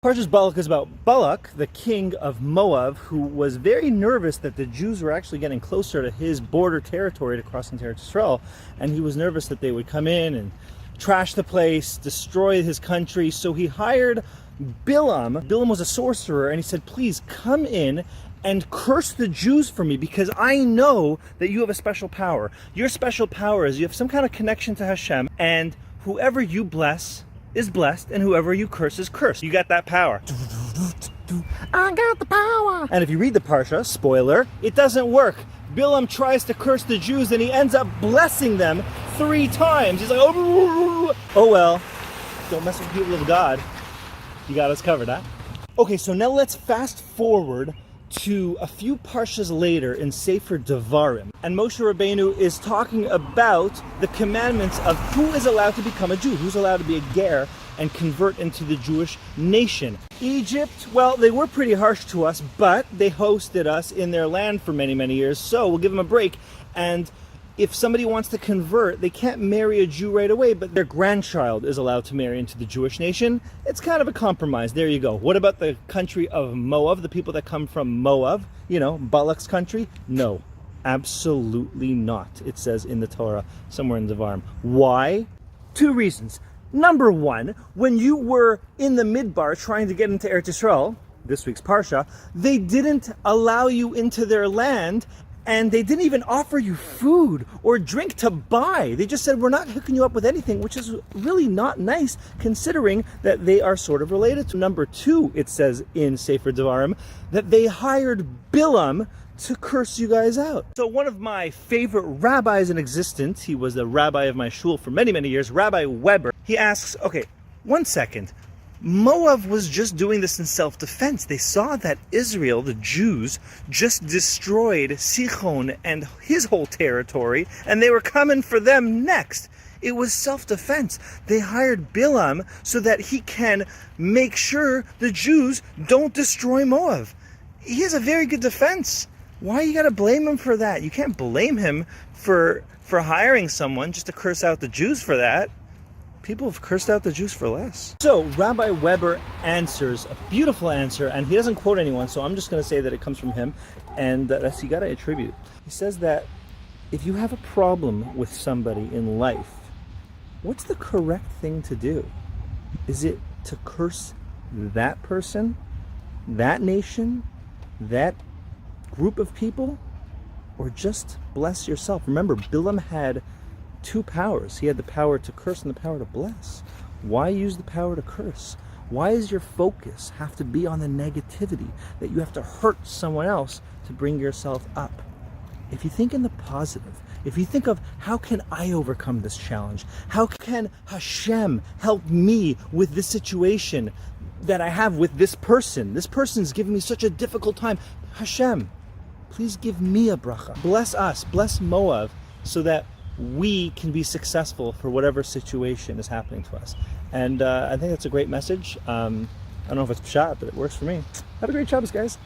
Parshas Balak is about Balak, the king of Moab, who was very nervous that the Jews were actually getting closer to his border territory to cross into Eretz Yisrael, and he was nervous that they would come in and trash the place, destroy his country, so he hired Bilam. Bilam was a sorcerer, and he said, please come in and curse the Jews for me, because I know that you have a special power. Your special power is you have some kind of connection to Hashem, and whoever you bless is blessed, and whoever you curse is cursed. You got that power. I got the power. And if you read the Parsha, spoiler, it doesn't work. Bilam tries to curse the Jews, and he ends up blessing them 3 times. He's like, oh well, don't mess with the people of God. You got us covered, huh? Okay, so now let's fast forward to a few parshas later in Sefer Devarim, and Moshe Rabbeinu is talking about the commandments of who is allowed to become a Jew, who's allowed to be a ger and convert into the Jewish nation. Egypt, well, they were pretty harsh to us, but they hosted us in their land for many, many years, so we'll give them a break. And if somebody wants to convert, they can't marry a Jew right away, but their grandchild is allowed to marry into the Jewish nation. It's kind of a compromise. There you go. What about the country of Moab, the people that come from Moab, you know, Balak's country? No, absolutely not. It says in the Torah, somewhere in Devarim. Why? 2 reasons. Number 1, when you were in the Midbar trying to get into Eretz Yisrael, this week's Parsha, they didn't allow you into their land, and they didn't even offer you food or drink to buy. They just said, we're not hooking you up with anything, which is really not nice considering that they are sort of related to. Number 2, it says in Sefer Devarim that they hired Bilam to curse you guys out. So one of my favorite rabbis in existence, he was the rabbi of my shul for many, many years, Rabbi Weber, he asks, okay, 1 second. Moab was just doing this in self-defense. They saw that Israel, the Jews, just destroyed Sichon and his whole territory, and they were coming for them next. It was self-defense. They hired Bilam so that he can make sure the Jews don't destroy Moab. He has a very good defense. Why you gotta blame him for that? You can't blame him for hiring someone just to curse out the Jews for that. People have cursed out the Jews for less. So Rabbi Weber answers a beautiful answer, and he doesn't quote anyone, so I'm just going to say that it comes from him, and that's you got to attribute. He says that if you have a problem with somebody in life, what's the correct thing to do? Is it to curse that person, that nation, that group of people, or just bless yourself? Remember, Bilam had 2 powers. He had the power to curse and the power to bless. Why use the power to curse? Why does your focus have to be on the negativity, that you have to hurt someone else to bring yourself up? If you think in the positive, if you think of how can I overcome this challenge? How can Hashem help me with this situation that I have with this person? This person's giving me such a difficult time. Hashem, please give me a bracha. Bless us, bless Moab, so that we can be successful for whatever situation is happening to us. And I think that's a great message. I don't know if it's pshat, but it works for me. Have a great Shabbos, guys.